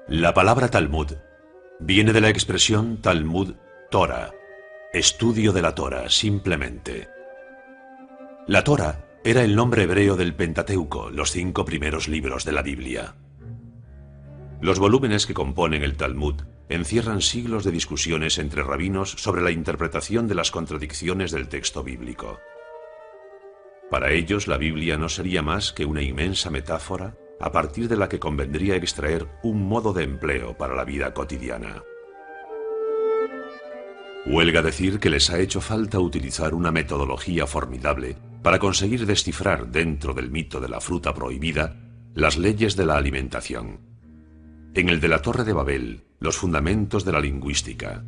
La palabra Talmud viene de la expresión Talmud Torah, estudio de la Torah, simplemente. La Torah era el nombre hebreo del Pentateuco, los 5 primeros libros de la Biblia. Los volúmenes que componen el Talmud encierran siglos de discusiones entre rabinos sobre la interpretación de las contradicciones del texto bíblico. Para ellos, la Biblia no sería más que una inmensa metáfora a partir de la que convendría extraer un modo de empleo para la vida cotidiana. Huelga decir que les ha hecho falta utilizar una metodología formidable para conseguir descifrar dentro del mito de la fruta prohibida las leyes de la alimentación. En el de la Torre de Babel, los fundamentos de la lingüística.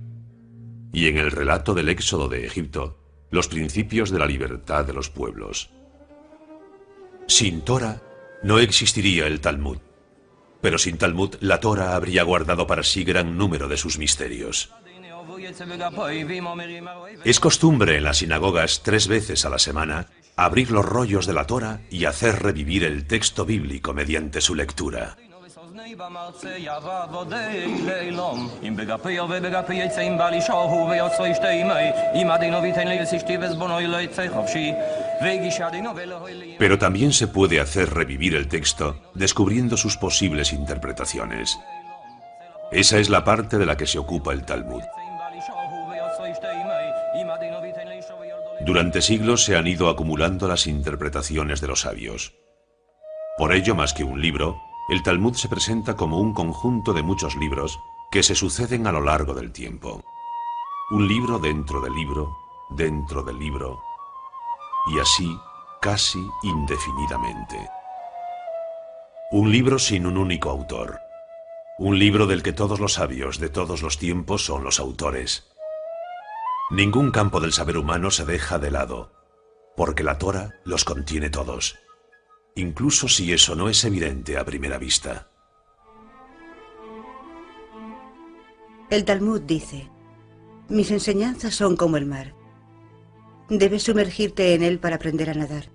Y en el relato del éxodo de Egipto, los principios de la libertad de los pueblos. Sin Torah no existiría el Talmud, pero sin Talmud la Torah habría guardado para sí gran número de sus misterios. Es costumbre en las sinagogas 3 veces a la semana abrir los rollos de la Torah y hacer revivir el texto bíblico mediante su lectura. Pero también se puede hacer revivir el texto descubriendo sus posibles interpretaciones. Esa es la parte de la que se ocupa el Talmud. Durante siglos se han ido acumulando las interpretaciones de los sabios. Por ello, más que un libro, el Talmud se presenta como un conjunto de muchos libros que se suceden a lo largo del tiempo. Un libro dentro del libro, dentro del libro, y así casi indefinidamente. Un libro sin un único autor. Un libro del que todos los sabios de todos los tiempos son los autores. Ningún campo del saber humano se deja de lado, porque la Torah los contiene todos, incluso si eso no es evidente a primera vista. El Talmud dice: mis enseñanzas son como el mar. Debes sumergirte en él para aprender a nadar.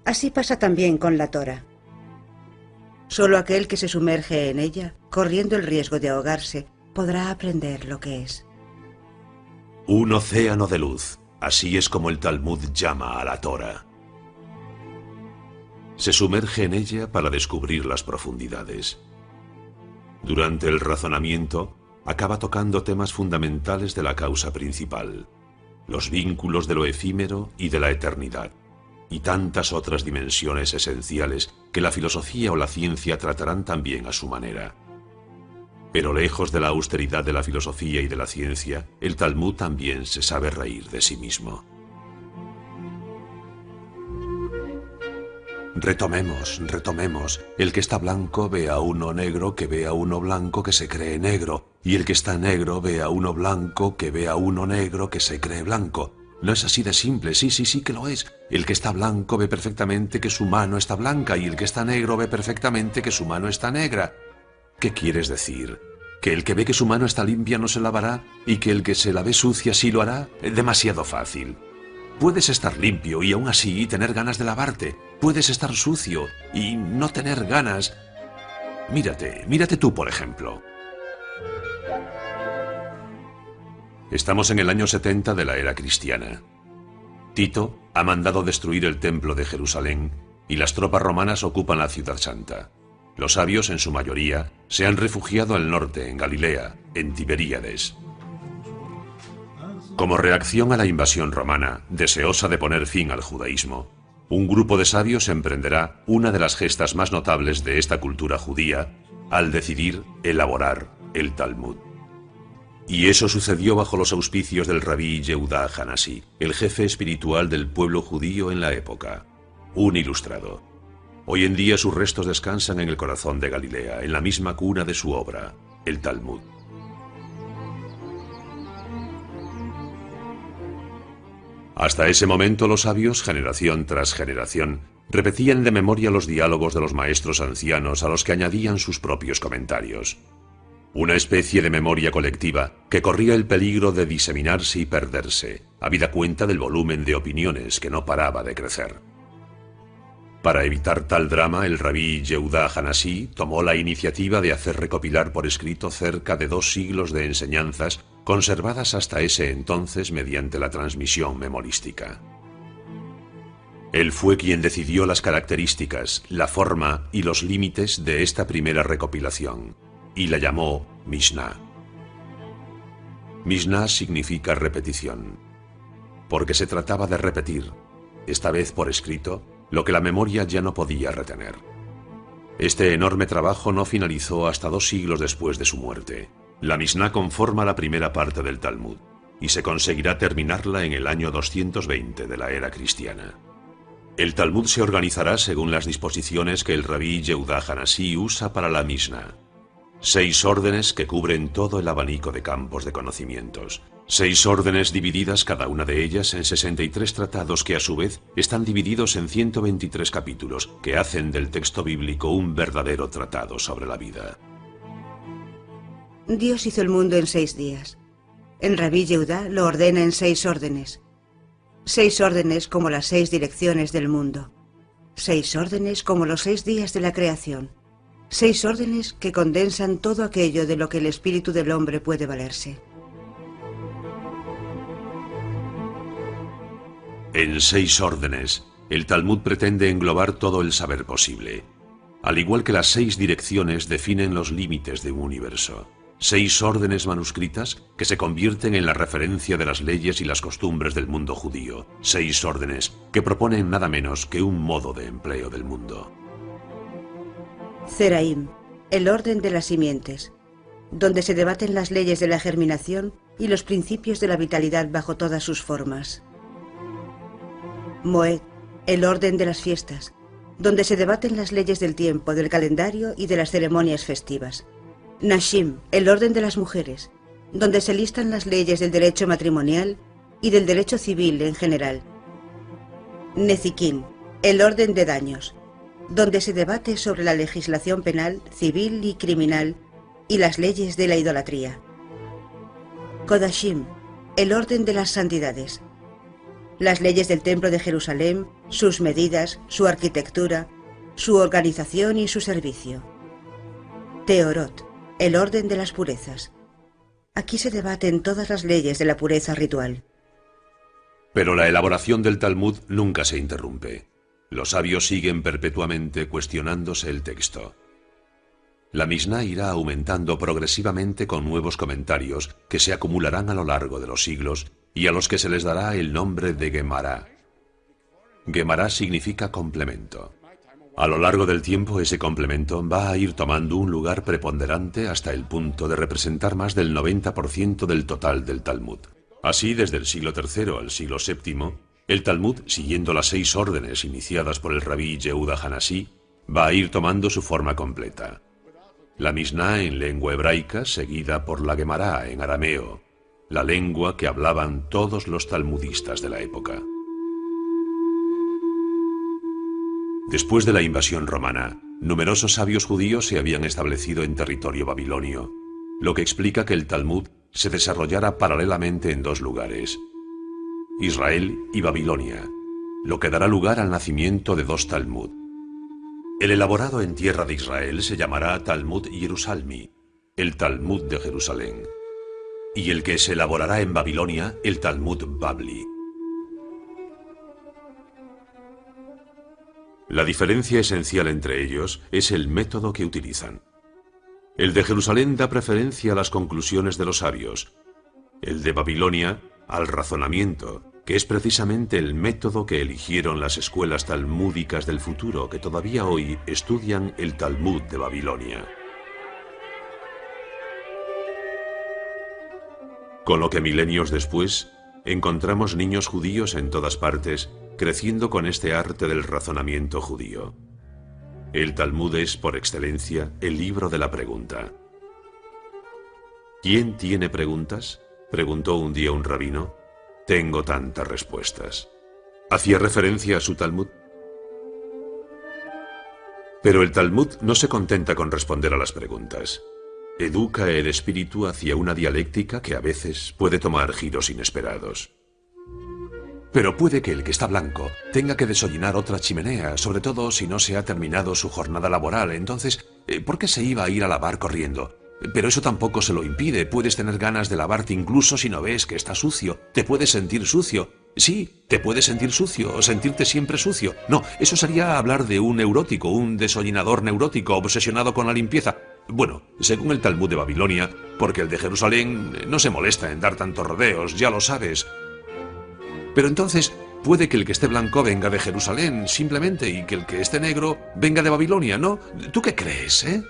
Así pasa también con la Torah. Solo aquel que se sumerge en ella, corriendo el riesgo de ahogarse, podrá aprender lo que es. Un océano de luz, así es como el Talmud llama a la Torah. Se sumerge en ella para descubrir las profundidades. Durante el razonamiento, acaba tocando temas fundamentales de la causa principal, los vínculos de lo efímero y de la eternidad, y tantas otras dimensiones esenciales que la filosofía o la ciencia tratarán también a su manera. Pero lejos de la austeridad de la filosofía y de la ciencia, el Talmud también se sabe reír de sí mismo. Retomemos. El que está blanco ve a uno negro que ve a uno blanco que se cree negro, y el que está negro ve a uno blanco que ve a uno negro que se cree blanco. No es así de simple, sí que lo es. El que está blanco ve perfectamente que su mano está blanca, y el que está negro ve perfectamente que su mano está negra. ¿Qué quieres decir? ¿Que el que ve que su mano está limpia no se lavará y que el que se la ve sucia sí lo hará? Demasiado fácil. Puedes estar limpio y aún así tener ganas de lavarte. Puedes estar sucio y no tener ganas. Mírate tú, por ejemplo. Estamos en el año 70 de la era cristiana. Tito ha mandado destruir el templo de Jerusalén y las tropas romanas ocupan la ciudad santa. Los sabios, en su mayoría, se han refugiado al norte, en Galilea, en Tiberíades. Como reacción a la invasión romana, deseosa de poner fin al judaísmo, un grupo de sabios emprenderá una de las gestas más notables de esta cultura judía al decidir elaborar el Talmud. Y eso sucedió bajo los auspicios del rabí Yehudá Hanasi, el jefe espiritual del pueblo judío en la época, un ilustrado. Hoy en día sus restos descansan en el corazón de Galilea, en la misma cuna de su obra, el Talmud. Hasta ese momento los sabios, generación tras generación, repetían de memoria los diálogos de los maestros ancianos a los que añadían sus propios comentarios. Una especie de memoria colectiva que corría el peligro de diseminarse y perderse, habida cuenta del volumen de opiniones que no paraba de crecer. Para evitar tal drama, el rabí Yehuda Hanasí tomó la iniciativa de hacer recopilar por escrito cerca de 2 siglos de enseñanzas conservadas hasta ese entonces mediante la transmisión memorística. Él fue quien decidió las características, la forma y los límites de esta primera recopilación, y la llamó Mishnah. Mishnah significa repetición, porque se trataba de repetir, esta vez por escrito, lo que la memoria ya no podía retener. Este enorme trabajo no finalizó hasta 2 siglos después de su muerte. La Mishnah conforma la primera parte del Talmud, y se conseguirá terminarla en el año 220 de la era cristiana. El Talmud se organizará según las disposiciones que el rabí Yehuda Hanasí usa para la Mishnah. 6 órdenes que cubren todo el abanico de campos de conocimientos. 6 órdenes divididas cada una de ellas en 63 tratados que a su vez están divididos en 123 capítulos que hacen del texto bíblico un verdadero tratado sobre la vida. Dios hizo el mundo en 6 días. El rabí Yehuda lo ordena en 6 órdenes. 6 órdenes como las 6 direcciones del mundo. 6 órdenes como los 6 días de la creación. 6 órdenes que condensan todo aquello de lo que el espíritu del hombre puede valerse. En 6 órdenes, el Talmud pretende englobar todo el saber posible, al igual que las 6 direcciones definen los límites de un universo. 6 órdenes manuscritas que se convierten en la referencia de las leyes y las costumbres del mundo judío. 6 órdenes que proponen nada menos que un modo de empleo del mundo. Zeraim, el orden de las simientes, donde se debaten las leyes de la germinación y los principios de la vitalidad bajo todas sus formas. Moed, el orden de las fiestas, donde se debaten las leyes del tiempo, del calendario y de las ceremonias festivas. Nashim, el orden de las mujeres, donde se listan las leyes del derecho matrimonial y del derecho civil en general. Nezikin, el orden de daños, donde se debate sobre la legislación penal, civil y criminal y las leyes de la idolatría. Kodashim, el orden de las santidades, las leyes del Templo de Jerusalén, sus medidas, su arquitectura, su organización y su servicio. Teorot, el orden de las purezas. Aquí se debaten todas las leyes de la pureza ritual. Pero la elaboración del Talmud nunca se interrumpe. Los sabios siguen perpetuamente cuestionándose el texto. La Mishnah irá aumentando progresivamente con nuevos comentarios que se acumularán a lo largo de los siglos y a los que se les dará el nombre de Gemara. Gemara significa complemento. A lo largo del tiempo ese complemento va a ir tomando un lugar preponderante hasta el punto de representar más del 90% del total del Talmud. Así, desde el siglo III al siglo VII, el Talmud, siguiendo las 6 órdenes iniciadas por el rabí Yehuda Hanasí, va a ir tomando su forma completa. La Mishnah en lengua hebraica, seguida por la Gemara en arameo, la lengua que hablaban todos los talmudistas de la época. Después de la invasión romana, numerosos sabios judíos se habían establecido en territorio babilonio, lo que explica que el Talmud se desarrollara paralelamente en 2 lugares, Israel y Babilonia, lo que dará lugar al nacimiento de 2 Talmud. El elaborado en tierra de Israel se llamará Talmud Jerusalmi, el Talmud de Jerusalén, y el que se elaborará en Babilonia, el Talmud Babli. La diferencia esencial entre ellos es el método que utilizan. El de Jerusalén da preferencia a las conclusiones de los sabios, el de Babilonia al razonamiento, que es precisamente el método que eligieron las escuelas talmúdicas del futuro que todavía hoy estudian el Talmud de Babilonia. Con lo que milenios después, encontramos niños judíos en todas partes, creciendo con este arte del razonamiento judío. El Talmud es, por excelencia, el libro de la pregunta. ¿Quién tiene preguntas?, preguntó un día un rabino. Tengo tantas respuestas. ¿Hacía referencia a su Talmud? Pero el Talmud no se contenta con responder a las preguntas. Educa el espíritu hacia una dialéctica que a veces puede tomar giros inesperados. Pero puede que el que está blanco tenga que deshollinar otra chimenea, sobre todo si no se ha terminado su jornada laboral. Entonces, ¿por qué se iba a ir a lavar corriendo? Pero eso tampoco se lo impide. Puedes tener ganas de lavarte incluso si no ves que está sucio. Te puedes sentir sucio. Sí, te puedes sentir sucio o sentirte siempre sucio. No, eso sería hablar de un neurótico, un deshollinador neurótico obsesionado con la limpieza. Bueno, según el Talmud de Babilonia, porque el de Jerusalén no se molesta en dar tantos rodeos, ya lo sabes. Pero entonces, puede que el que esté blanco venga de Jerusalén, simplemente, y que el que esté negro venga de Babilonia, ¿no? ¿Tú qué crees, eh?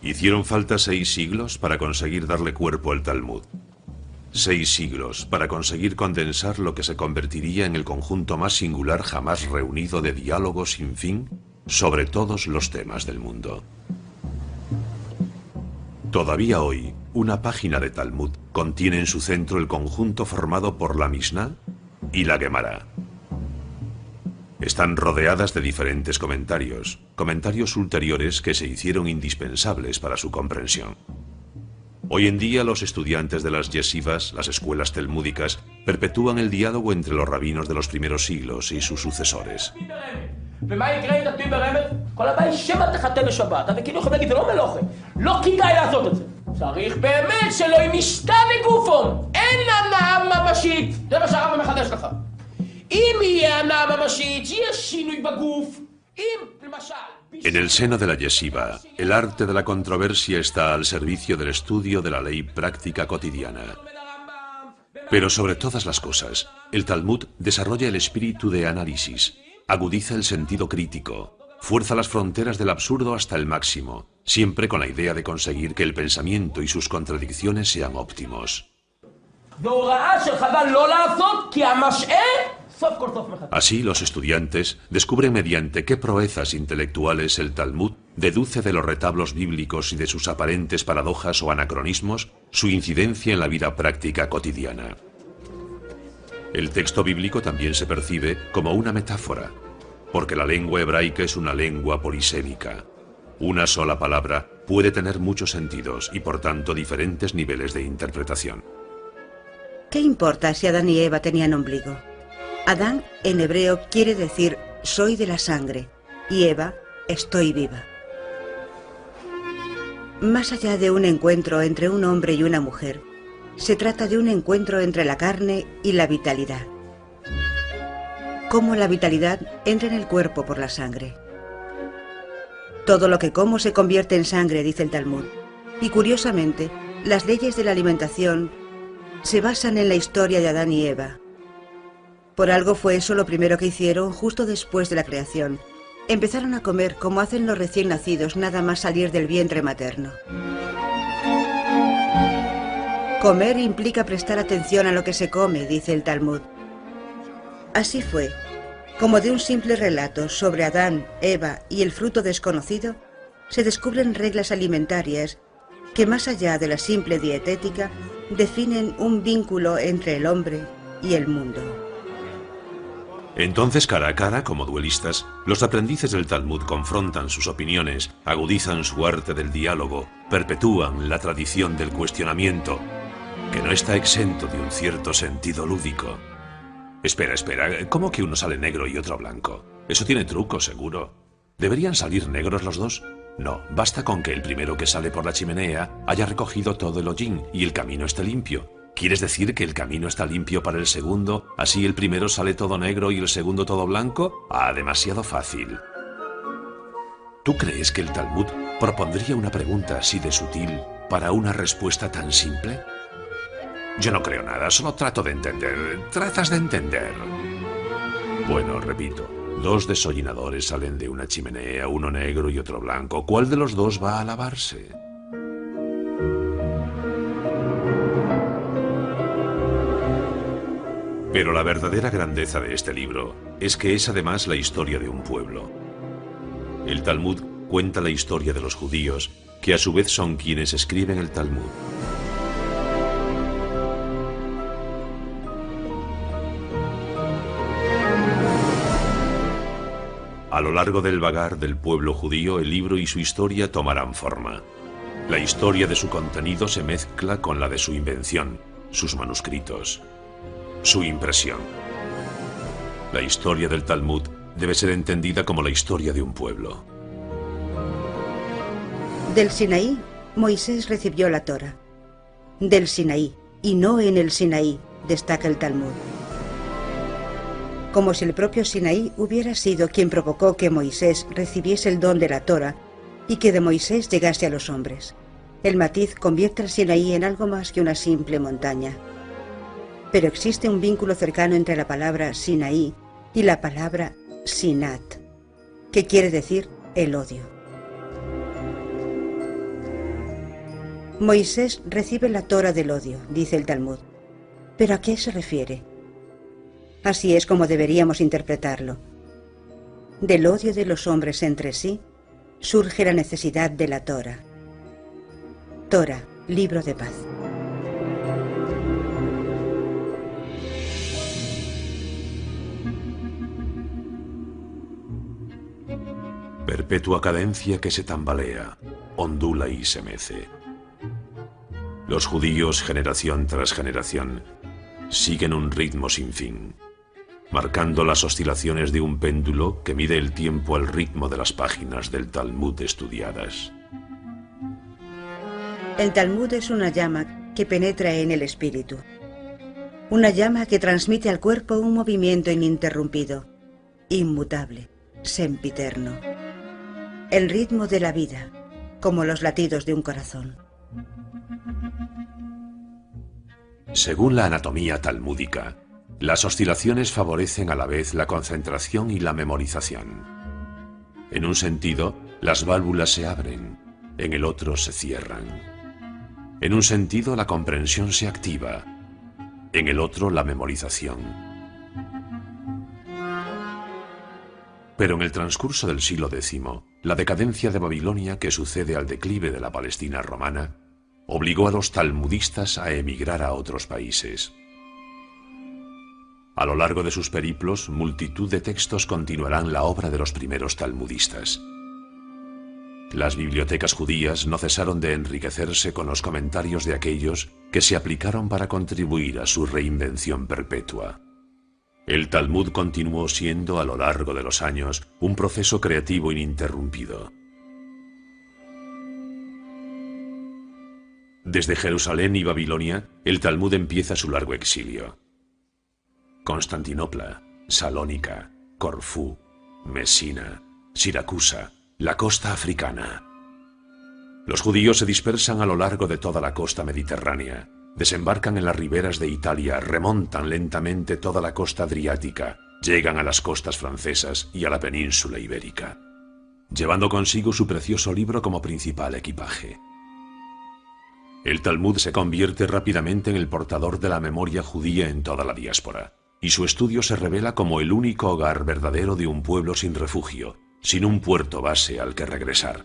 Hicieron falta 6 siglos para conseguir darle cuerpo al Talmud. 6 siglos para conseguir condensar lo que se convertiría en el conjunto más singular jamás reunido de diálogo sin fin sobre todos los temas del mundo. Todavía hoy, una página de Talmud contiene en su centro el conjunto formado por la Mishnah y la Gemara. Están rodeadas de diferentes comentarios ulteriores que se hicieron indispensables para su comprensión. Hoy en día los estudiantes de las yeshivas, las escuelas talmúdicas, perpetúan el diálogo entre los rabinos de los primeros siglos y sus sucesores. En el seno de la yeshiva, el arte de la controversia está al servicio del estudio de la ley práctica cotidiana. Pero sobre todas las cosas, el Talmud desarrolla el espíritu de análisis, agudiza el sentido crítico, fuerza las fronteras del absurdo hasta el máximo, siempre con la idea de conseguir que el pensamiento y sus contradicciones sean óptimos. Así, los estudiantes descubren mediante qué proezas intelectuales el Talmud deduce de los retablos bíblicos y de sus aparentes paradojas o anacronismos su incidencia en la vida práctica cotidiana. El texto bíblico también se percibe como una metáfora, porque la lengua hebraica es una lengua polisémica. Una sola palabra puede tener muchos sentidos y, por tanto, diferentes niveles de interpretación. ¿Qué importa si Adán y Eva tenían ombligo? Adán, en hebreo, quiere decir soy de la sangre, y Eva, estoy viva. Más allá de un encuentro entre un hombre y una mujer, se trata de un encuentro entre la carne y la vitalidad. Cómo la vitalidad entra en el cuerpo por la sangre. Todo lo que como se convierte en sangre, dice el Talmud. Y curiosamente, las leyes de la alimentación se basan en la historia de Adán y Eva. Por algo fue eso lo primero que hicieron justo después de la creación. Empezaron a comer como hacen los recién nacidos nada más salir del vientre materno. Comer implica prestar atención a lo que se come, dice el Talmud. Así fue, como de un simple relato sobre Adán, Eva y el fruto desconocido, se descubren reglas alimentarias que, más allá de la simple dietética, definen un vínculo entre el hombre y el mundo. Entonces, cara a cara, como duelistas, los aprendices del Talmud confrontan sus opiniones, agudizan su arte del diálogo, perpetúan la tradición del cuestionamiento, que no está exento de un cierto sentido lúdico. Espera, ¿cómo que uno sale negro y otro blanco? Eso tiene truco, seguro. ¿Deberían salir negros los dos? No, basta con que el primero que sale por la chimenea haya recogido todo el hollín y el camino esté limpio. ¿Quieres decir que el camino está limpio para el segundo, así el primero sale todo negro y el segundo todo blanco? Ah, demasiado fácil. ¿Tú crees que el Talmud propondría una pregunta así de sutil para una respuesta tan simple? Yo no creo nada, solo trato de entender. ¿Tratas de entender? Bueno, repito, 2 desollinadores salen de una chimenea, uno negro y otro blanco. ¿Cuál de los dos va a lavarse? Pero la verdadera grandeza de este libro es que es además la historia de un pueblo. El Talmud cuenta la historia de los judíos, que a su vez son quienes escriben el Talmud. A lo largo del vagar del pueblo judío, el libro y su historia tomarán forma. La historia de su contenido se mezcla con la de su invención, sus manuscritos, su impresión. La historia del Talmud debe ser entendida como la historia de un pueblo. Del Sinaí, Moisés recibió la Torá. Del Sinaí, y no en el Sinaí, destaca el Talmud. Como si el propio Sinaí hubiera sido quien provocó que Moisés recibiese el don de la Torá y que de Moisés llegase a los hombres. El matiz convierte al Sinaí en algo más que una simple montaña. Pero existe un vínculo cercano entre la palabra Sinaí y la palabra Sinat, que quiere decir el odio. Moisés recibe la Torá del odio, dice el Talmud. ¿Pero a qué se refiere? Así es como deberíamos interpretarlo. Del odio de los hombres entre sí surge la necesidad de la Torá. Torá, libro de paz. Perpetua cadencia que se tambalea, ondula y se mece. Los judíos, generación tras generación, siguen un ritmo sin fin, marcando las oscilaciones de un péndulo que mide el tiempo al ritmo de las páginas del Talmud estudiadas. El Talmud es una llama que penetra en el espíritu. Una llama que transmite al cuerpo un movimiento ininterrumpido, inmutable, sempiterno. El ritmo de la vida, como los latidos de un corazón. Según la anatomía talmúdica, las oscilaciones favorecen a la vez la concentración y la memorización. En un sentido, las válvulas se abren, en el otro se cierran. En un sentido, la comprensión se activa, en el otro, la memorización. Pero en el transcurso del siglo X, la decadencia de Babilonia, que sucede al declive de la Palestina romana, obligó a los talmudistas a emigrar a otros países. A lo largo de sus periplos, multitud de textos continuarán la obra de los primeros talmudistas. Las bibliotecas judías no cesaron de enriquecerse con los comentarios de aquellos que se aplicaron para contribuir a su reinvención perpetua. El Talmud continuó siendo a lo largo de los años un proceso creativo ininterrumpido. Desde Jerusalén y Babilonia, el Talmud empieza su largo exilio. Constantinopla, Salónica, Corfú, Mesina, Siracusa, la costa africana. Los judíos se dispersan a lo largo de toda la costa mediterránea, desembarcan en las riberas de Italia, remontan lentamente toda la costa adriática, llegan a las costas francesas y a la península ibérica, llevando consigo su precioso libro como principal equipaje. El Talmud se convierte rápidamente en el portador de la memoria judía en toda la diáspora, y su estudio se revela como el único hogar verdadero de un pueblo sin refugio, sin un puerto base al que regresar.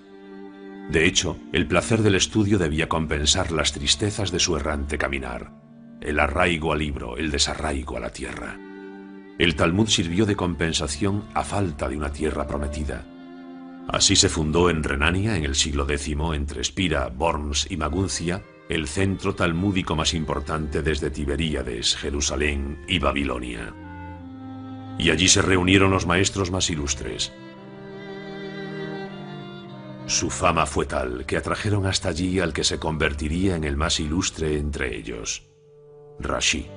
De hecho, el placer del estudio debía compensar las tristezas de su errante caminar, el arraigo al libro, el desarraigo a la tierra. El Talmud sirvió de compensación a falta de una tierra prometida. Así se fundó en Renania, en el siglo X, entre Espira, Worms y Maguncia, el centro talmúdico más importante desde Tiberíades, Jerusalén y Babilonia. Y allí se reunieron los maestros más ilustres. Su fama fue tal que atrajeron hasta allí al que se convertiría en el más ilustre entre ellos, Rashi.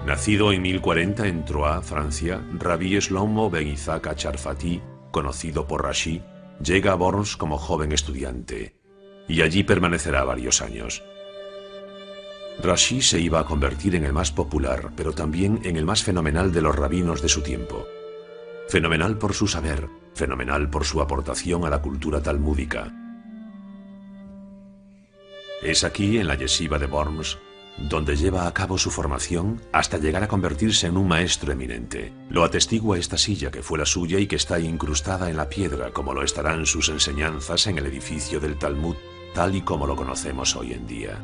Nacido en 1040 en Troyes, Francia, Rabbi Shlomo ben Isaac Acharfati, conocido por Rashi, llega a Worms como joven estudiante, y allí permanecerá varios años. Rashi se iba a convertir en el más popular, pero también en el más fenomenal de los rabinos de su tiempo. Fenomenal por su saber, fenomenal por su aportación a la cultura talmúdica. Es aquí, en la yeshiva de Worms, donde lleva a cabo su formación hasta llegar a convertirse en un maestro eminente. Lo atestigua esta silla que fue la suya y que está incrustada en la piedra, como lo estarán sus enseñanzas en el edificio del Talmud, tal y como lo conocemos hoy en día.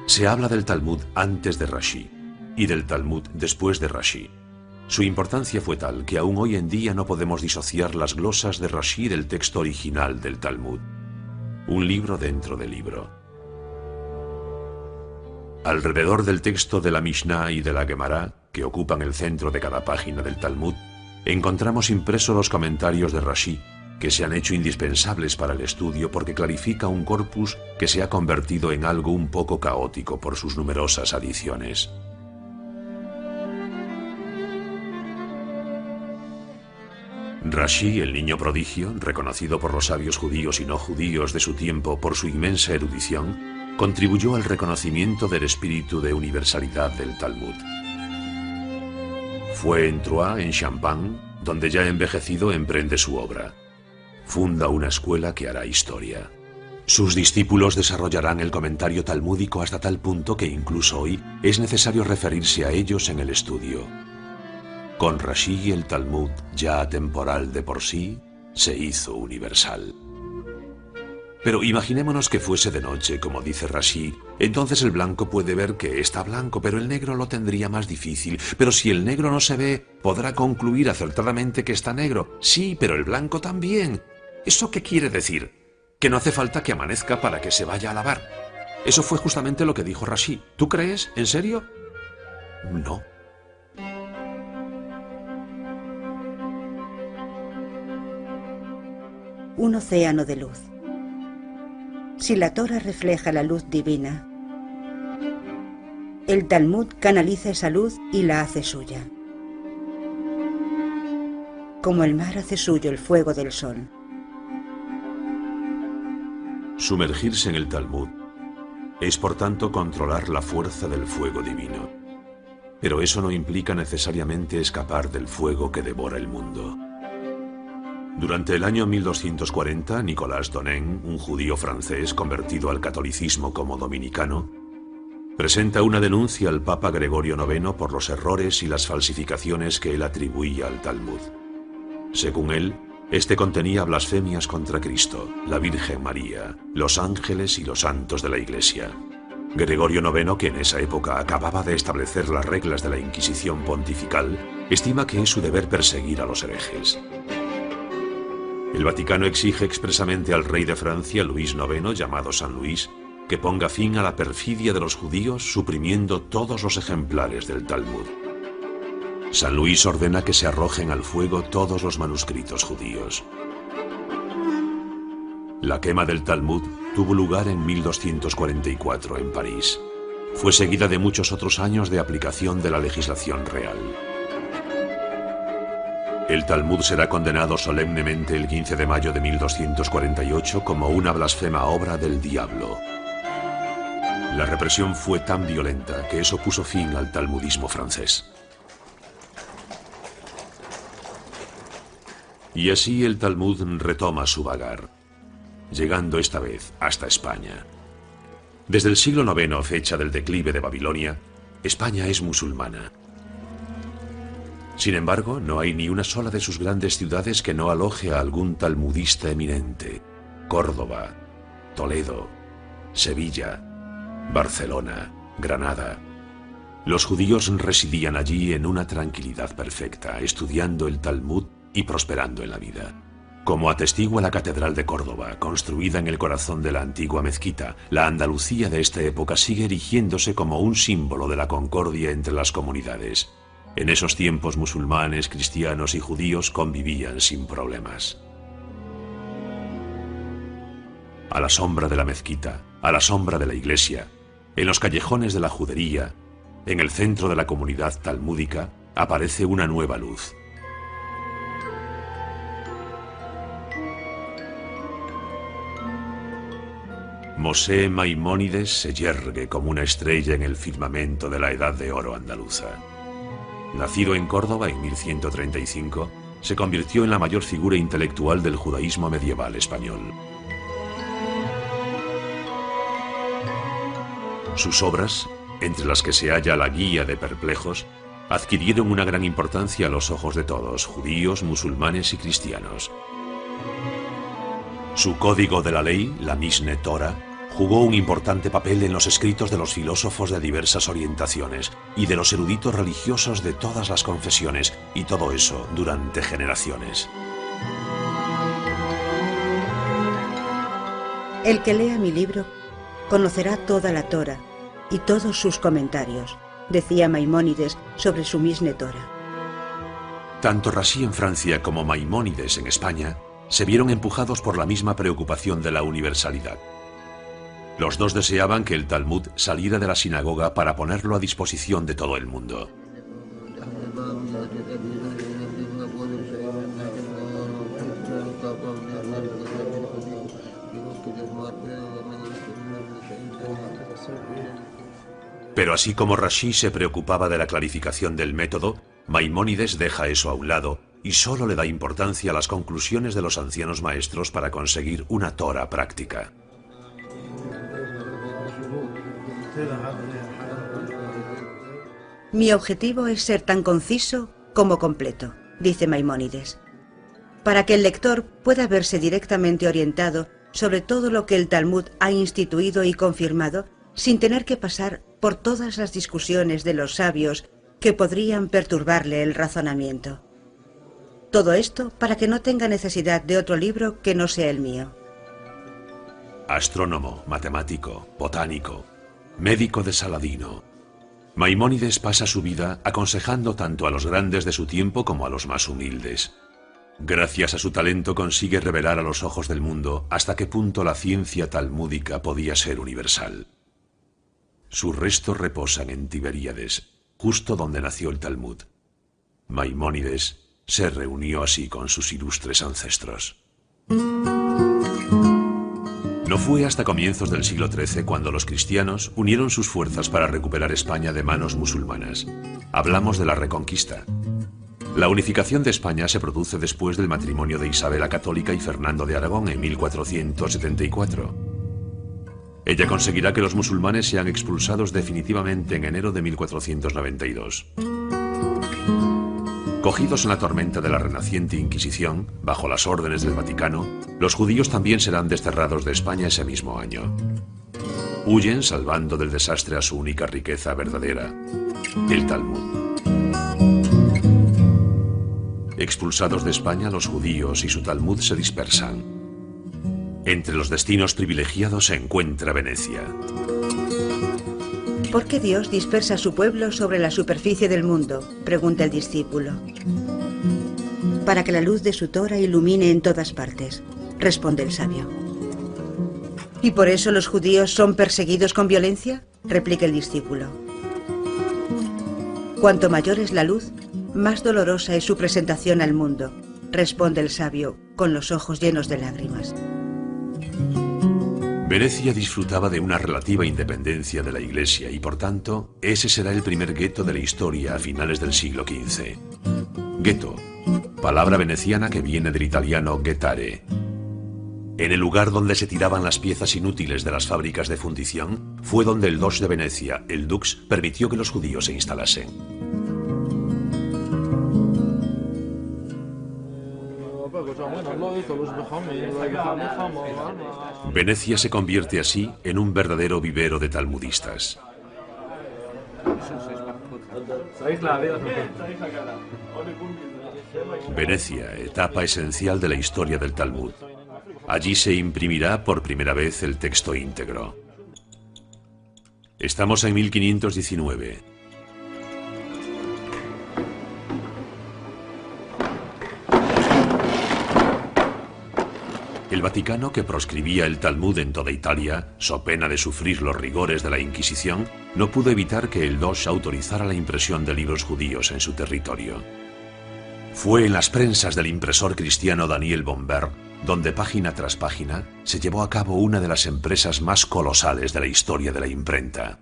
Se habla del Talmud antes de Rashi y del Talmud después de Rashi. Su importancia fue tal que aún hoy en día no podemos disociar las glosas de Rashi del texto original del Talmud. Un libro dentro del libro. Alrededor del texto de la Mishnah y de la Gemara, que ocupan el centro de cada página del Talmud, encontramos impresos los comentarios de Rashi, que se han hecho indispensables para el estudio porque clarifica un corpus que se ha convertido en algo un poco caótico por sus numerosas adiciones. Rashi, el niño prodigio, reconocido por los sabios judíos y no judíos de su tiempo por su inmensa erudición, contribuyó al reconocimiento del espíritu de universalidad del Talmud. Fue en Troyes, en Champagne, donde ya envejecido emprende su obra. Funda una escuela que hará historia. Sus discípulos desarrollarán el comentario talmúdico hasta tal punto que incluso hoy es necesario referirse a ellos en el estudio. Con Rashi el Talmud, ya atemporal de por sí, se hizo universal. Pero imaginémonos que fuese de noche, como dice Rashi. Entonces el blanco puede ver que está blanco, pero el negro lo tendría más difícil. Pero si el negro no se ve, podrá concluir acertadamente que está negro. Sí, pero el blanco también. ¿Eso qué quiere decir? Que no hace falta que amanezca para que se vaya a lavar. Eso fue justamente lo que dijo Rashi. ¿Tú crees? ¿En serio? No. Un océano de luz. Si la Torá refleja la luz divina, el Talmud canaliza esa luz y la hace suya. Como el mar hace suyo el fuego del sol. Sumergirse en el Talmud es, por tanto, controlar la fuerza del fuego divino. Pero eso no implica necesariamente escapar del fuego que devora el mundo. Durante el año 1240, Nicolas Donen, un judío francés convertido al catolicismo como dominicano, presenta una denuncia al Papa Gregorio IX por los errores y las falsificaciones que él atribuía al Talmud. Según él, este contenía blasfemias contra Cristo, la Virgen María, los ángeles y los santos de la Iglesia. Gregorio IX, que en esa época acababa de establecer las reglas de la Inquisición pontifical, estima que es su deber perseguir a los herejes. El Vaticano exige expresamente al rey de Francia, Luis IX, llamado San Luis, que ponga fin a la perfidia de los judíos suprimiendo todos los ejemplares del Talmud. San Luis ordena que se arrojen al fuego todos los manuscritos judíos. La quema del Talmud tuvo lugar en 1244 en París. Fue seguida de muchos otros años de aplicación de la legislación real. El Talmud será condenado solemnemente el 15 de mayo de 1248 como una blasfema obra del diablo. La represión fue tan violenta que eso puso fin al talmudismo francés. Y así el Talmud retoma su vagar, llegando esta vez hasta España. Desde el siglo IX, fecha del declive de Babilonia, España es musulmana. Sin embargo, no hay ni una sola de sus grandes ciudades que no aloje a algún talmudista eminente. Córdoba, Toledo, Sevilla, Barcelona, Granada. Los judíos residían allí en una tranquilidad perfecta, estudiando el Talmud y prosperando en la vida. Como atestigua la Catedral de Córdoba, construida en el corazón de la antigua mezquita, la Andalucía de esta época sigue erigiéndose como un símbolo de la concordia entre las comunidades. En esos tiempos musulmanes, cristianos y judíos convivían sin problemas. A la sombra de la mezquita, a la sombra de la iglesia, en los callejones de la judería, en el centro de la comunidad talmúdica, aparece una nueva luz. Mosé Maimónides se yergue como una estrella en el firmamento de la Edad de Oro andaluza. Nacido en Córdoba en 1135, se convirtió en la mayor figura intelectual del judaísmo medieval español. Sus obras, entre las que se halla la Guía de Perplejos, adquirieron una gran importancia a los ojos de todos, judíos, musulmanes y cristianos. Su código de la ley, la Mishne Torah, Jugó un importante papel en los escritos de los filósofos de diversas orientaciones y de los eruditos religiosos de todas las confesiones, y todo eso durante generaciones. El que lea mi libro conocerá toda la Torá y todos sus comentarios, decía Maimónides sobre su Misne Torá. Tanto Rashi en Francia como Maimónides en España se vieron empujados por la misma preocupación de la universalidad. Los dos deseaban que el Talmud saliera de la sinagoga para ponerlo a disposición de todo el mundo. Pero así como Rashi se preocupaba de la clarificación del método, Maimónides deja eso a un lado y solo le da importancia a las conclusiones de los ancianos maestros para conseguir una Torá práctica. Mi objetivo es ser tan conciso como completo, dice Maimónides, para que el lector pueda verse directamente orientado sobre todo lo que el Talmud ha instituido y confirmado, sin tener que pasar por todas las discusiones de los sabios que podrían perturbarle el razonamiento. Todo esto para que no tenga necesidad de otro libro que no sea el mío. Astrónomo, matemático, botánico, médico de Saladino, Maimónides pasa su vida aconsejando tanto a los grandes de su tiempo como a los más humildes. Gracias a su talento consigue revelar a los ojos del mundo hasta qué punto la ciencia talmúdica podía ser universal. Sus restos reposan en Tiberíades, justo donde nació el Talmud. Maimónides se reunió así con sus ilustres ancestros. No fue hasta comienzos del siglo XIII cuando los cristianos unieron sus fuerzas para recuperar España de manos musulmanas. Hablamos de la Reconquista. La unificación de España se produce después del matrimonio de Isabel la Católica y Fernando de Aragón en 1474. Ella conseguirá que los musulmanes sean expulsados definitivamente en enero de 1492. Cogidos en la tormenta de la renaciente Inquisición, bajo las órdenes del Vaticano, los judíos también serán desterrados de España ese mismo año. Huyen salvando del desastre a su única riqueza verdadera, el Talmud. Expulsados de España, los judíos y su Talmud se dispersan. Entre los destinos privilegiados se encuentra Venecia. ¿Por qué Dios dispersa a su pueblo sobre la superficie del mundo?, pregunta el discípulo. Para que la luz de su Torá ilumine en todas partes, responde el sabio. ¿Y por eso los judíos son perseguidos con violencia?, replica el discípulo. Cuanto mayor es la luz, más dolorosa es su presentación al mundo, responde el sabio, con los ojos llenos de lágrimas. Venecia disfrutaba de una relativa independencia de la Iglesia y, por tanto, ese será el primer gueto de la historia a finales del siglo XV. Gueto, palabra veneciana que viene del italiano ghettare. En el lugar donde se tiraban las piezas inútiles de las fábricas de fundición, fue donde el Doge de Venecia, el Dux, permitió que los judíos se instalasen. Venecia se convierte así en un verdadero vivero de talmudistas. Venecia, etapa esencial de la historia del Talmud. Allí se imprimirá por primera vez el texto íntegro. Estamos en 1519. El Vaticano, que proscribía el Talmud en toda Italia, so pena de sufrir los rigores de la Inquisición, no pudo evitar que el Doge autorizara la impresión de libros judíos en su territorio. Fue en las prensas del impresor cristiano Daniel Bombert donde página tras página se llevó a cabo una de las empresas más colosales de la historia de la imprenta.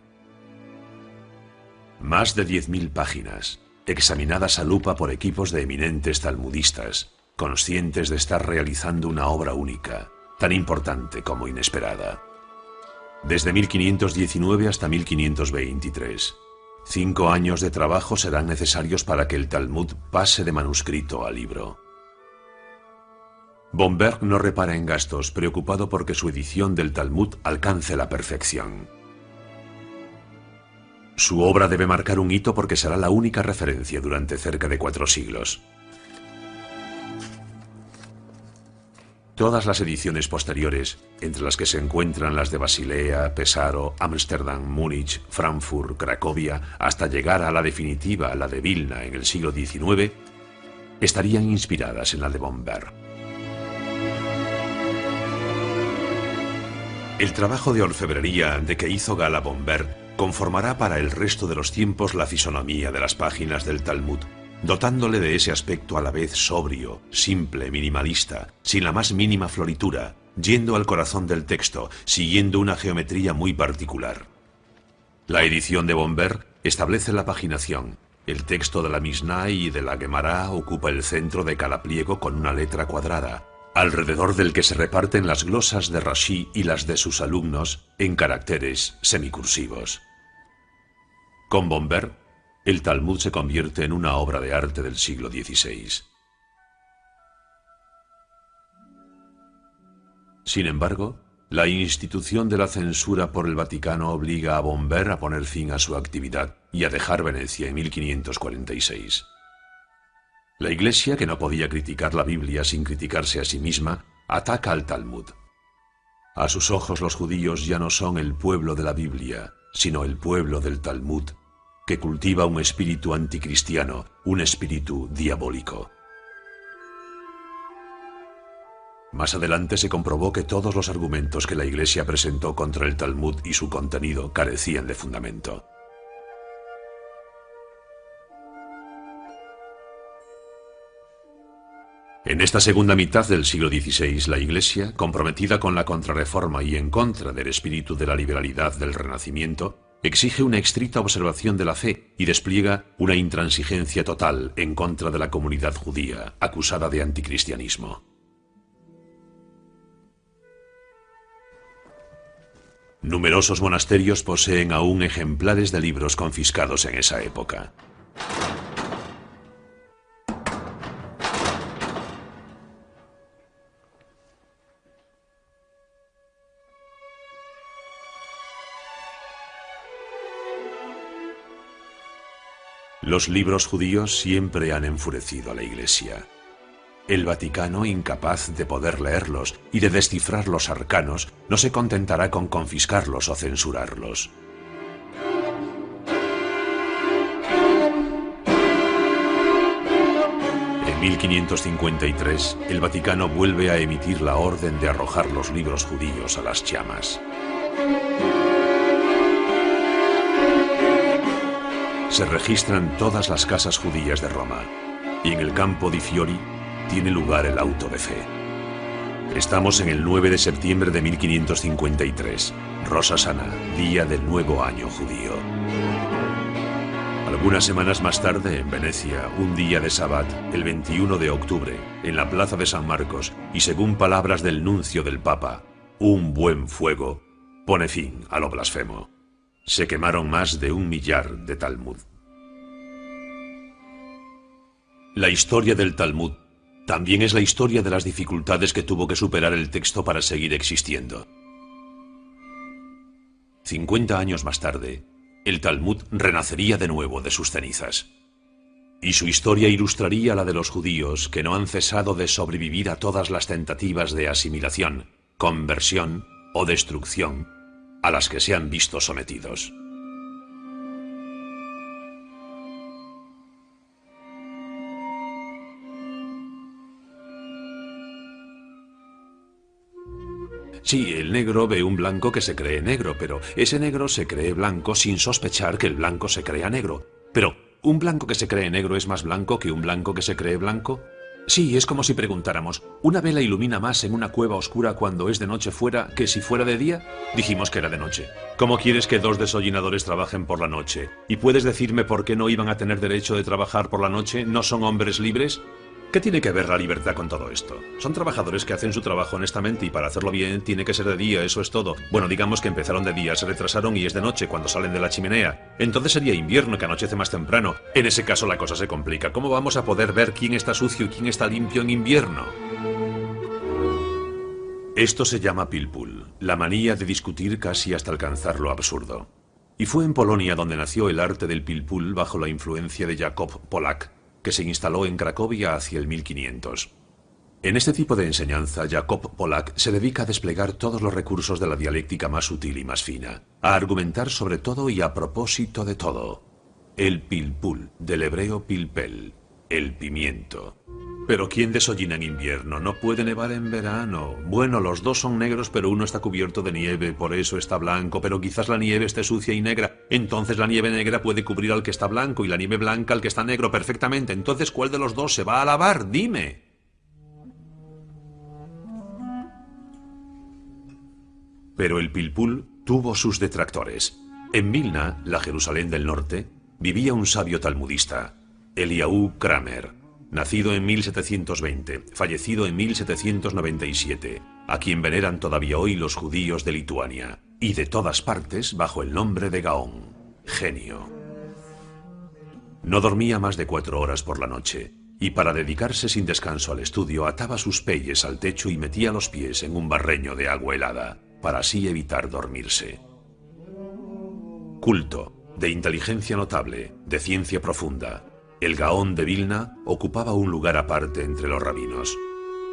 Más de 10.000 páginas, examinadas a lupa por equipos de eminentes talmudistas, conscientes de estar realizando una obra única, tan importante como inesperada. Desde 1519 hasta 1523, 5 años de trabajo serán necesarios para que el Talmud pase de manuscrito a libro. Bomberg no repara en gastos, preocupado porque su edición del Talmud alcance la perfección. Su obra debe marcar un hito porque será la única referencia durante cerca de 4 siglos. Todas las ediciones posteriores, entre las que se encuentran las de Basilea, Pesaro, Ámsterdam, Múnich, Frankfurt, Cracovia, hasta llegar a la definitiva, la de Vilna en el siglo XIX, estarían inspiradas en la de Bomberg. El trabajo de orfebrería de que hizo gala Bomberg conformará para el resto de los tiempos la fisonomía de las páginas del Talmud, dotándole de ese aspecto a la vez sobrio, simple, minimalista, sin la más mínima floritura, yendo al corazón del texto, siguiendo una geometría muy particular. La edición de Bomberg establece la paginación. El texto de la Mishnah y de la Gemara ocupa el centro de cada pliego con una letra cuadrada, alrededor del que se reparten las glosas de Rashi y las de sus alumnos en caracteres semicursivos. Con Bomberg, el Talmud se convierte en una obra de arte del siglo XVI. Sin embargo, la institución de la censura por el Vaticano obliga a Bomberg a poner fin a su actividad y a dejar Venecia en 1546. La Iglesia, que no podía criticar la Biblia sin criticarse a sí misma, ataca al Talmud. A sus ojos los judíos ya no son el pueblo de la Biblia, sino el pueblo del Talmud, que cultiva un espíritu anticristiano, un espíritu diabólico. Más adelante se comprobó que todos los argumentos que la Iglesia presentó contra el Talmud y su contenido carecían de fundamento. En esta segunda mitad del siglo XVI, la Iglesia, comprometida con la Contrarreforma y en contra del espíritu de la liberalidad del Renacimiento, exige una estricta observación de la fe y despliega una intransigencia total en contra de la comunidad judía, acusada de anticristianismo. Numerosos monasterios poseen aún ejemplares de libros confiscados en esa época. Los libros judíos siempre han enfurecido a la Iglesia. El Vaticano, incapaz de poder leerlos y de descifrar los arcanos, no se contentará con confiscarlos o censurarlos. En 1553, el Vaticano vuelve a emitir la orden de arrojar los libros judíos a las llamas. Se registran todas las casas judías de Roma, y en el Campo di Fiori tiene lugar el auto de fe. Estamos en el 9 de septiembre de 1553, Rosh Hashanah, día del nuevo año judío. Algunas semanas más tarde, en Venecia, un día de Sabbat, el 21 de octubre, en la plaza de San Marcos, y según palabras del nuncio del Papa, un buen fuego pone fin a lo blasfemo. Se quemaron más de 1 millar de Talmud. La historia del Talmud también es la historia de las dificultades que tuvo que superar el texto para seguir existiendo. 50 años más tarde, el Talmud renacería de nuevo de sus cenizas. Y su historia ilustraría la de los judíos que no han cesado de sobrevivir a todas las tentativas de asimilación, conversión o destrucción a las que se han visto sometidos. Sí, el negro ve un blanco que se cree negro, pero ese negro se cree blanco sin sospechar que el blanco se crea negro. Pero, ¿un blanco que se cree negro es más blanco que un blanco que se cree blanco? Sí, es como si preguntáramos, ¿una vela ilumina más en una cueva oscura cuando es de noche fuera que si fuera de día? Dijimos que era de noche. ¿Cómo quieres que 2 desollinadores trabajen por la noche? ¿Y puedes decirme por qué no iban a tener derecho de trabajar por la noche? ¿No son hombres libres? ¿Qué tiene que ver la libertad con todo esto? Son trabajadores que hacen su trabajo honestamente y para hacerlo bien tiene que ser de día, eso es todo. Bueno, digamos que empezaron de día, se retrasaron y es de noche cuando salen de la chimenea. Entonces sería invierno, que anochece más temprano. En ese caso la cosa se complica. ¿Cómo vamos a poder ver quién está sucio y quién está limpio en invierno? Esto se llama pilpul, la manía de discutir casi hasta alcanzar lo absurdo. Y fue en Polonia donde nació el arte del pilpul bajo la influencia de Jakub Polak, que se instaló en Cracovia hacia el 1500. En este tipo de enseñanza, Jakub Polak se dedica a desplegar todos los recursos de la dialéctica más sutil y más fina, a argumentar sobre todo y a propósito de todo. El pilpul, del hebreo pilpel, el pimiento. Pero ¿quién desollina en invierno? No puede nevar en verano. Bueno, los dos son negros, pero uno está cubierto de nieve, por eso está blanco, pero quizás la nieve esté sucia y negra. Entonces la nieve negra puede cubrir al que está blanco y la nieve blanca al que está negro perfectamente. Entonces, ¿cuál de los dos se va a lavar? Dime. Pero el pilpul tuvo sus detractores. En Vilna, la Jerusalén del norte, vivía un sabio talmudista, Eliyahu Kramer. Nacido en 1720, fallecido en 1797, a quien veneran todavía hoy los judíos de Lituania, y de todas partes bajo el nombre de Gaón, genio. No dormía más de 4 horas por la noche, y para dedicarse sin descanso al estudio ataba sus peyes al techo y metía los pies en un barreño de agua helada, para así evitar dormirse. Culto, de inteligencia notable, de ciencia profunda, el Gaón de Vilna ocupaba un lugar aparte entre los rabinos.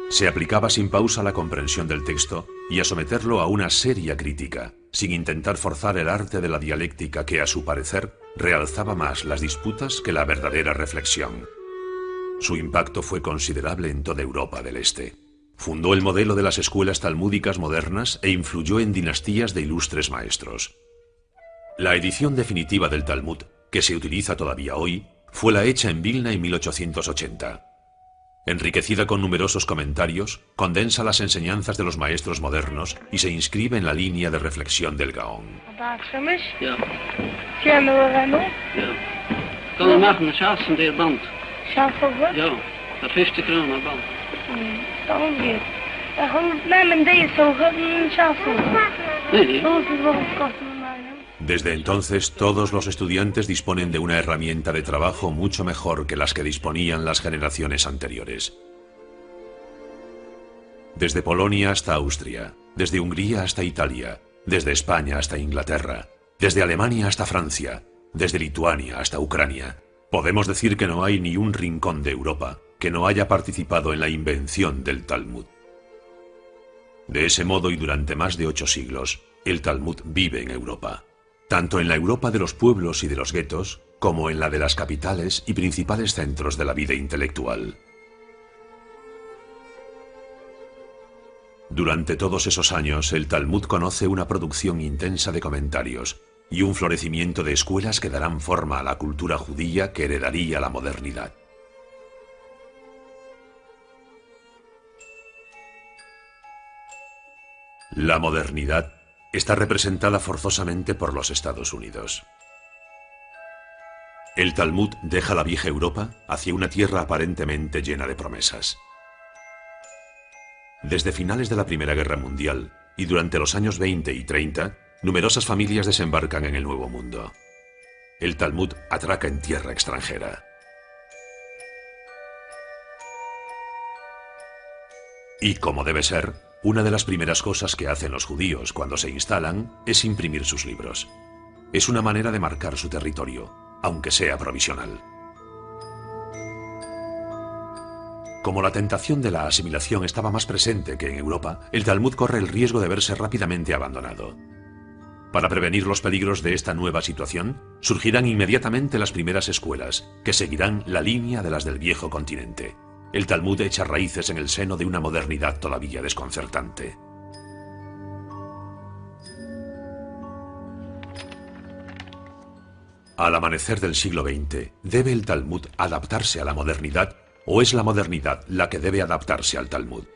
Se aplicaba sin pausa a la comprensión del texto y a someterlo a una seria crítica, sin intentar forzar el arte de la dialéctica que, a su parecer, realzaba más las disputas que la verdadera reflexión. Su impacto fue considerable en toda Europa del Este. Fundó el modelo de las escuelas talmúdicas modernas e influyó en dinastías de ilustres maestros. La edición definitiva del Talmud, que se utiliza todavía hoy, fue la hecha en Vilna en 1880. Enriquecida con numerosos comentarios, condensa las enseñanzas de los maestros modernos y se inscribe en la línea de reflexión del Gaón. Desde entonces, todos los estudiantes disponen de una herramienta de trabajo mucho mejor que las que disponían las generaciones anteriores. Desde Polonia hasta Austria, desde Hungría hasta Italia, desde España hasta Inglaterra, desde Alemania hasta Francia, desde Lituania hasta Ucrania, podemos decir que no hay ni un rincón de Europa que no haya participado en la invención del Talmud. De ese modo y durante más de 8 siglos, el Talmud vive en Europa. Tanto en la Europa de los pueblos y de los guetos, como en la de las capitales y principales centros de la vida intelectual. Durante todos esos años, el Talmud conoce una producción intensa de comentarios y un florecimiento de escuelas que darán forma a la cultura judía que heredaría la modernidad. La modernidad está representada forzosamente por los Estados Unidos. El Talmud deja la vieja Europa hacia una tierra aparentemente llena de promesas. Desde finales de la Primera Guerra Mundial y durante los años 20 y 30, numerosas familias desembarcan en el Nuevo Mundo. El Talmud atraca en tierra extranjera. Y como debe ser, una de las primeras cosas que hacen los judíos cuando se instalan es imprimir sus libros. Es una manera de marcar su territorio, aunque sea provisional. Como la tentación de la asimilación estaba más presente que en Europa, el Talmud corre el riesgo de verse rápidamente abandonado. Para prevenir los peligros de esta nueva situación, surgirán inmediatamente las primeras escuelas, que seguirán la línea de las del viejo continente. El Talmud echa raíces en el seno de una modernidad todavía desconcertante. Al amanecer del siglo XX, ¿debe el Talmud adaptarse a la modernidad o es la modernidad la que debe adaptarse al Talmud?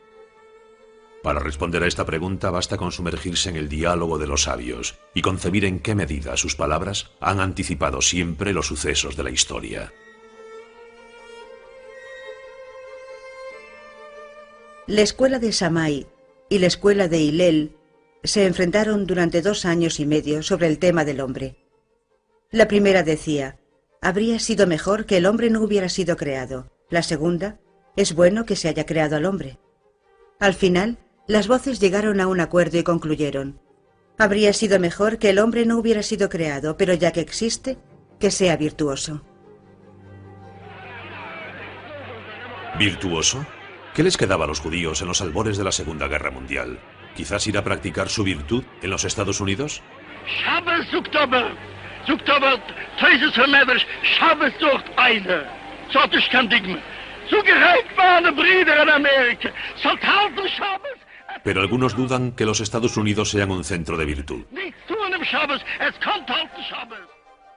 Para responder a esta pregunta basta con sumergirse en el diálogo de los sabios y concebir en qué medida sus palabras han anticipado siempre los sucesos de la historia. La escuela de Shammai y la escuela de Hillel se enfrentaron durante 2 años y medio sobre el tema del hombre. La primera decía, habría sido mejor que el hombre no hubiera sido creado. La segunda, es bueno que se haya creado al hombre. Al final, Las voces llegaron a un acuerdo y concluyeron: habría sido mejor que el hombre no hubiera sido creado, pero ya que existe, que sea virtuoso. ¿Virtuoso? ¿Qué les quedaba a los judíos en los albores de la Segunda Guerra Mundial? ¿Quizás ir a practicar su virtud en los Estados Unidos? Pero algunos dudan que los Estados Unidos sean un centro de virtud.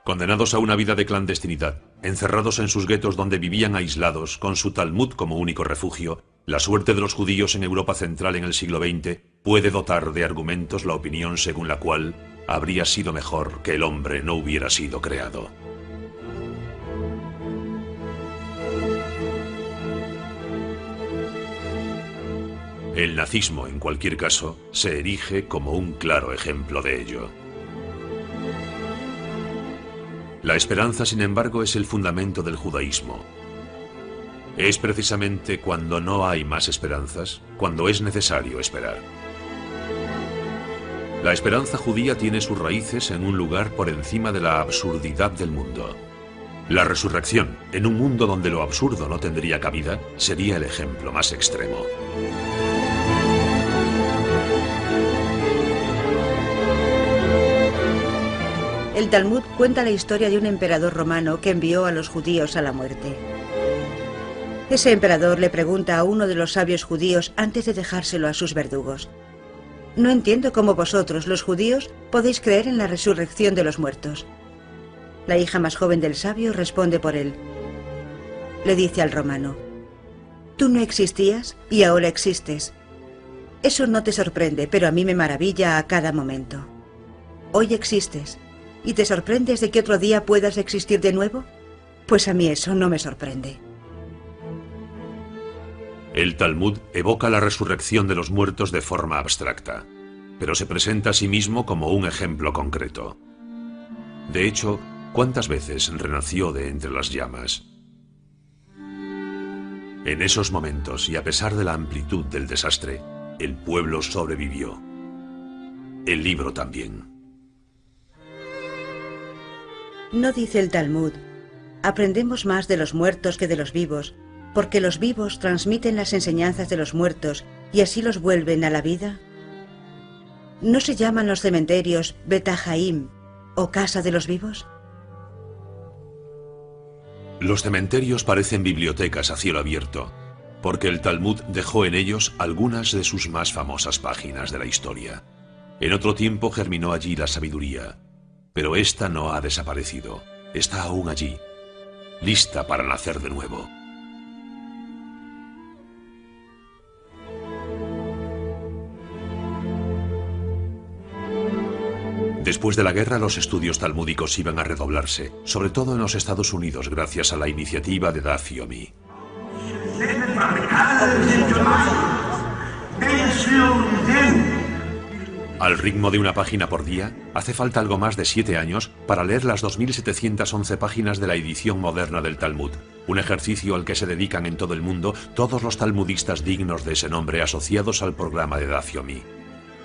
Condenados a una vida de clandestinidad, encerrados en sus guetos donde vivían aislados, con su Talmud como único refugio, la suerte de los judíos en Europa Central en el siglo XX puede dotar de argumentos la opinión según la cual habría sido mejor que el hombre no hubiera sido creado. El nazismo, en cualquier caso, se erige como un claro ejemplo de ello. La esperanza, sin embargo, es el fundamento del judaísmo. Es precisamente cuando no hay más esperanzas, cuando es necesario esperar. La esperanza judía tiene sus raíces en un lugar por encima de la absurdidad del mundo. La resurrección, en un mundo donde lo absurdo no tendría cabida, sería el ejemplo más extremo. El Talmud cuenta la historia de un emperador romano que envió a los judíos a la muerte. Ese emperador le pregunta a uno de los sabios judíos antes de dejárselo a sus verdugos: no entiendo cómo vosotros, los judíos, podéis creer en la resurrección de los muertos. La hija más joven del sabio responde por él. Le dice al romano: tú no existías y ahora existes. Eso no te sorprende, pero a mí me maravilla a cada momento. Hoy existes y te sorprendes de que otro día puedas existir de nuevo. Pues a mí eso no me sorprende. El Talmud evoca la resurrección de los muertos de forma abstracta, pero se presenta a sí mismo como un ejemplo concreto. De hecho, ¿cuántas veces renació de entre las llamas? En esos momentos, y a pesar de la amplitud del desastre, el pueblo sobrevivió. El libro también. No dice el Talmud: aprendemos más de los muertos que de los vivos, porque los vivos transmiten las enseñanzas de los muertos y así los vuelven a la vida. ¿No se llaman los cementerios Bet HaChaim o casa de los vivos? Los cementerios parecen bibliotecas a cielo abierto, porque el Talmud dejó en ellos algunas de sus más famosas páginas de la historia. En otro tiempo germinó allí la sabiduría, pero esta no ha desaparecido, está aún allí, lista para nacer de nuevo. Después de la guerra, los estudios talmúdicos iban a redoblarse, sobre todo en los Estados Unidos, gracias a la iniciativa de Daf Yomi. Al ritmo de una página por día, hace falta algo más de 7 años para leer las 2.711 páginas de la edición moderna del Talmud, un ejercicio al que se dedican en todo el mundo todos los talmudistas dignos de ese nombre asociados al programa de Daf Yomi.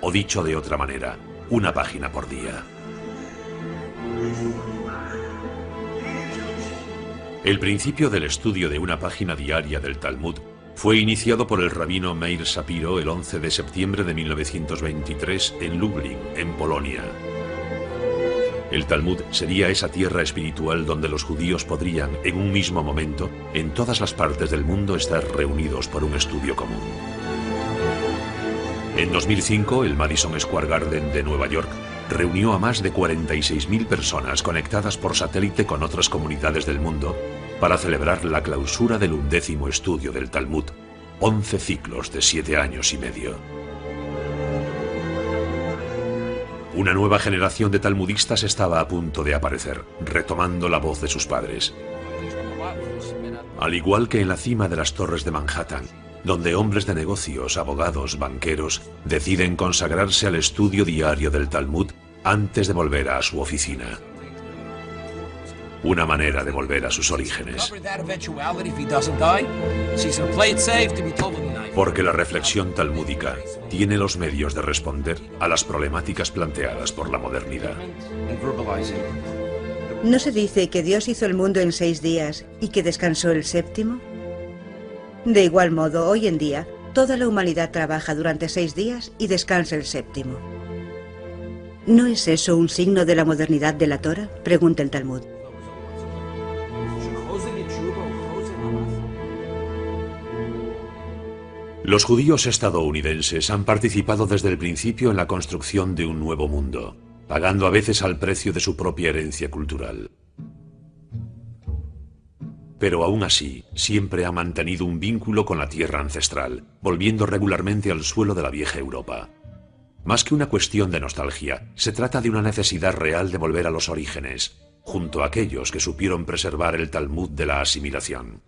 O dicho de otra manera, una página por día. El principio del estudio de una página diaria del Talmud fue iniciado por el rabino Meir Shapiro el 11 de septiembre de 1923 en Lublin, en Polonia. El Talmud sería esa tierra espiritual donde los judíos podrían, en un mismo momento, en todas las partes del mundo, estar reunidos por un estudio común. En 2005, el Madison Square Garden de Nueva York reunió a más de 46.000 personas conectadas por satélite con otras comunidades del mundo para celebrar la clausura del 11º estudio del Talmud, 11 ciclos de 7 años y medio. Una nueva generación de talmudistas estaba a punto de aparecer, retomando la voz de sus padres. Al igual que en la cima de las torres de Manhattan, donde hombres de negocios, abogados, banqueros, deciden consagrarse al estudio diario del Talmud antes de volver a su oficina. una manera de volver a sus orígenes. Porque la reflexión talmúdica tiene los medios de responder a las problemáticas planteadas por la modernidad. ¿No se dice que Dios hizo el mundo en 6 días y que descansó el séptimo? De igual modo, hoy en día, toda la humanidad trabaja durante 6 días y descansa el séptimo. ¿No es eso un signo de la modernidad de la Torah?, pregunta el Talmud. Los judíos estadounidenses han participado desde el principio en la construcción de un nuevo mundo, pagando a veces al precio de su propia herencia cultural. Pero aún así, siempre ha mantenido un vínculo con la tierra ancestral, volviendo regularmente al suelo de la vieja Europa. Más que una cuestión de nostalgia, se trata de una necesidad real de volver a los orígenes, junto a aquellos que supieron preservar el Talmud de la asimilación.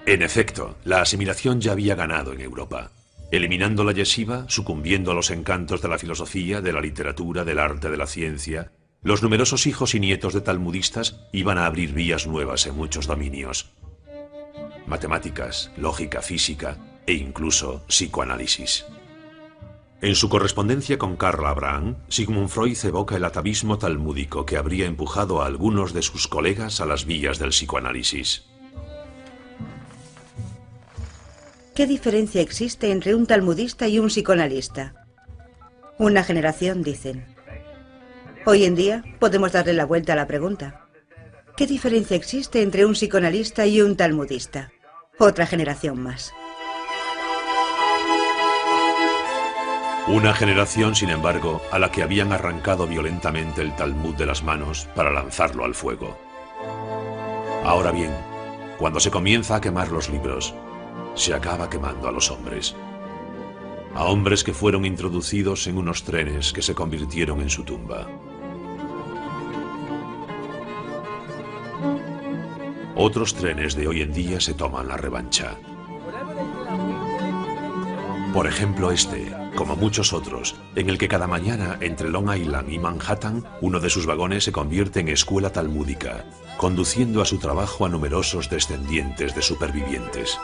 En efecto, la asimilación ya había ganado en Europa. Eliminando la yeshiva, sucumbiendo a los encantos de la filosofía, de la literatura, del arte, de la ciencia, los numerosos hijos y nietos de talmudistas iban a abrir vías nuevas en muchos dominios. Matemáticas, lógica, física e incluso psicoanálisis. En su correspondencia con Karl Abraham, Sigmund Freud evoca el atavismo talmúdico que habría empujado a algunos de sus colegas a las vías del psicoanálisis. ¿Qué diferencia existe entre un talmudista y un psicoanalista? Una generación, dicen. Hoy en día podemos darle la vuelta a la pregunta. ¿Qué diferencia existe entre un psicoanalista y un talmudista? Otra generación más. Una generación, sin embargo, a la que habían arrancado violentamente el Talmud de las manos para lanzarlo al fuego. Ahora bien, cuando se comienza a quemar los libros, se acaba quemando a los hombres. A hombres que fueron introducidos en unos trenes que se convirtieron en su tumba. Otros trenes de hoy en día se toman la revancha. Por ejemplo este, como muchos otros, en el que cada mañana entre Long Island y Manhattan, uno de sus vagones se convierte en escuela talmúdica, conduciendo a su trabajo a numerosos descendientes de supervivientes.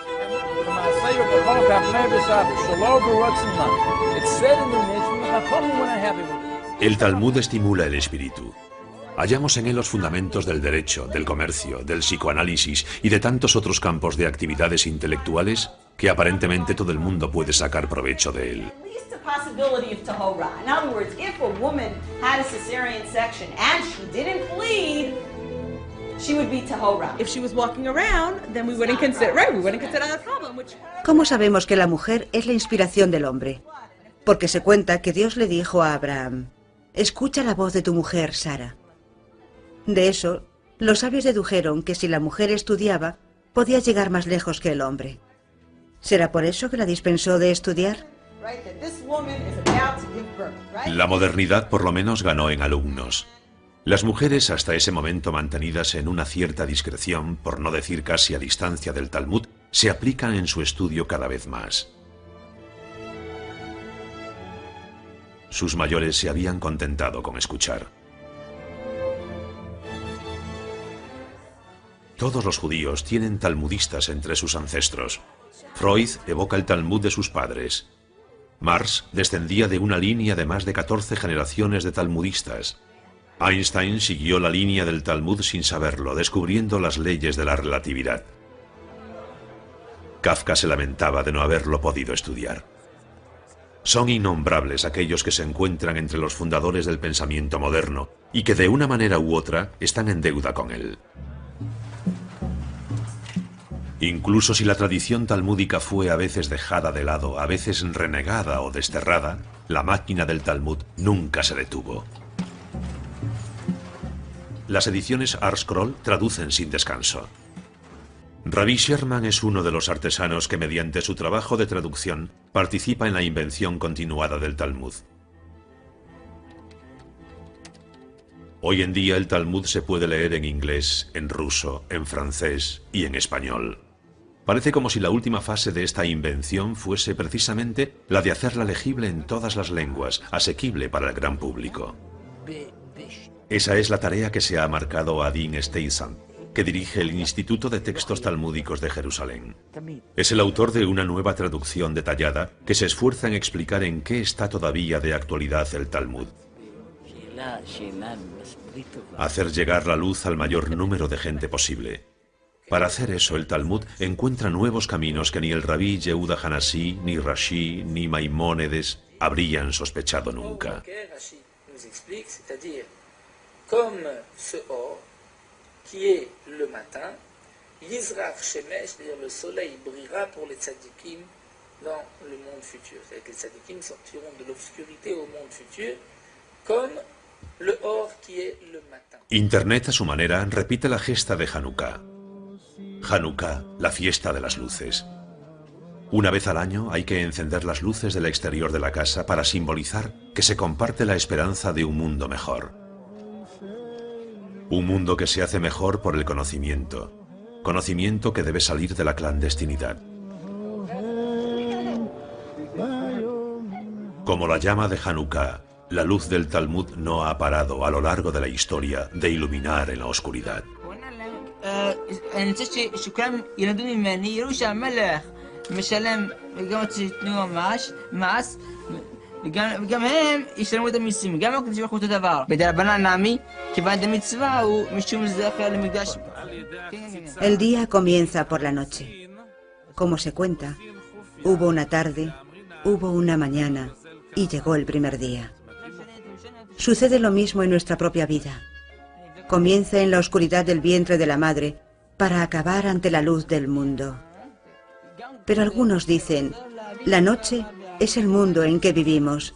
El Talmud estimula el espíritu. Hallamos en él los fundamentos del derecho, del comercio, del psicoanálisis y de tantos otros campos de actividades intelectuales que aparentemente todo el mundo puede sacar provecho de él. ¿Cómo sabemos que la mujer es la inspiración del hombre? Porque se cuenta que Dios le dijo a Abraham: escucha la voz de tu mujer, Sara. De eso, los sabios dedujeron que si la mujer estudiaba, podía llegar más lejos que el hombre. ¿Será por eso que la dispensó de estudiar? La modernidad por lo menos ganó en alumnos. Las mujeres, hasta ese momento mantenidas en una cierta discreción, por no decir casi a distancia del Talmud, se aplican en su estudio cada vez más. Sus mayores se habían contentado con escuchar. Todos los judíos tienen talmudistas entre sus ancestros. Freud evoca el Talmud de sus padres. Marx descendía de una línea de más de 14 generaciones de talmudistas. Einstein siguió la línea del Talmud sin saberlo, descubriendo las leyes de la relatividad. Kafka se lamentaba de no haberlo podido estudiar. Son innombrables aquellos que se encuentran entre los fundadores del pensamiento moderno y que de una manera u otra están en deuda con él. Incluso si la tradición talmúdica fue a veces dejada de lado, a veces renegada o desterrada, la máquina del Talmud nunca se detuvo. Las ediciones ArtScroll traducen sin descanso. Rabbi Sherman es uno de los artesanos que mediante su trabajo de traducción participa en la invención continuada del Talmud. Hoy en día el Talmud se puede leer en inglés, en ruso, en francés y en español. Parece como si la última fase de esta invención fuese precisamente la de hacerla legible en todas las lenguas, asequible para el gran público. Esa es la tarea que se ha marcado Adin Steinsam, que dirige el Instituto de Textos Talmúdicos de Jerusalén. Es el autor de una nueva traducción detallada que se esfuerza en explicar en qué está todavía de actualidad el Talmud. Hacer llegar la luz al mayor número de gente posible. Para hacer eso, el Talmud encuentra nuevos caminos que ni el rabí Yehuda Hanasí, ni Rashi, ni Maimónides habrían sospechado nunca. Qui est le matin, Yizrach Shemesh, c'est-à-dire le soleil brillera pour les tzadikim dans le monde futur. C'est-à-dire que les tzadikim sortiront de l'obscurité au monde futur comme le or qui est le matin. Internet, a su manera, repite la gesta de Hanukkah. Hanukkah, la fiesta de las luces. Una vez al año hay que encender las luces del exterior de la casa para simbolizar que se comparte la esperanza de un mundo mejor. Un mundo que se hace mejor por el conocimiento. Conocimiento que debe salir de la clandestinidad. Como la llama de Hanukkah, la luz del Talmud no ha parado a lo largo de la historia de iluminar en la oscuridad. וגם הם ישלמו את המיסים, גם הקדושים ברוך הוא אותו דבר. בדרבנן נעמי, כיוון דמצווה הוא משום זכר למקדש. El día comienza por la noche. Como se cuenta, hubo una tarde, hubo una mañana y llegó el primer día. Sucede lo mismo en nuestra propia vida. Comienza en la oscuridad del vientre de la madre para acabar ante la luz del mundo. Pero algunos dicen, la noche es el mundo en que vivimos.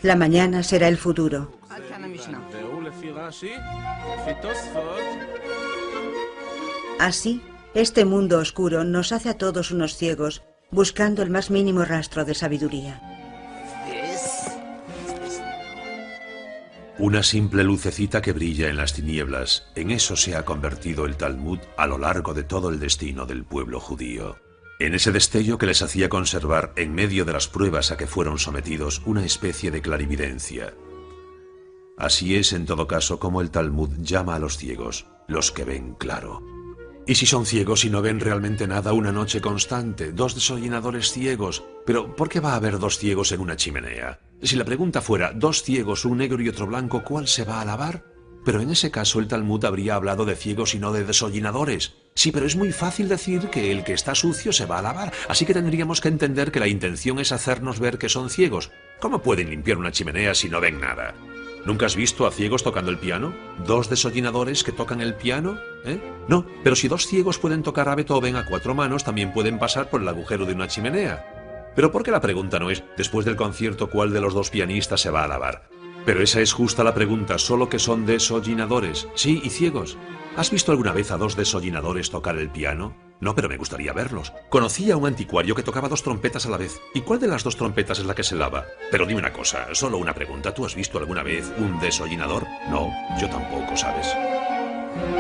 La mañana será el futuro. Así, este mundo oscuro nos hace a todos unos ciegos, buscando el más mínimo rastro de sabiduría. Una simple lucecita que brilla en las tinieblas, en eso se ha convertido el Talmud a lo largo de todo el destino del pueblo judío. En ese destello que les hacía conservar, en medio de las pruebas a que fueron sometidos, una especie de clarividencia. Así es, en todo caso, como el Talmud llama a los ciegos, los que ven claro. ¿Y si son ciegos y no ven realmente nada una noche constante? Dos desollinadores ciegos. ¿Pero por qué va a haber dos ciegos en una chimenea? Si la pregunta fuera, dos ciegos, un negro y otro blanco, ¿cuál se va a lavar? Pero en ese caso el Talmud habría hablado de ciegos y no de desollinadores. Sí, pero es muy fácil decir que el que está sucio se va a lavar, así que tendríamos que entender que la intención es hacernos ver que son ciegos. ¿Cómo pueden limpiar una chimenea si no ven nada? ¿Nunca has visto a ciegos tocando el piano? ¿Dos desollinadores que tocan el piano? No, pero si dos ciegos pueden tocar a Beethoven a 4 manos, también pueden pasar por el agujero de una chimenea. ¿Pero por qué la pregunta no es, después del concierto, cuál de los dos pianistas se va a lavar? Pero esa es justa la pregunta, solo que son desollinadores. Sí, y ciegos. ¿Has visto alguna vez a dos desollinadores tocar el piano? No, pero me gustaría verlos. Conocí a un anticuario que tocaba 2 trompetas a la vez. ¿Y cuál de las 2 trompetas es la que se lava? Pero dime una cosa, solo una pregunta. ¿Tú has visto alguna vez un desollinador? No, yo tampoco, ¿sabes?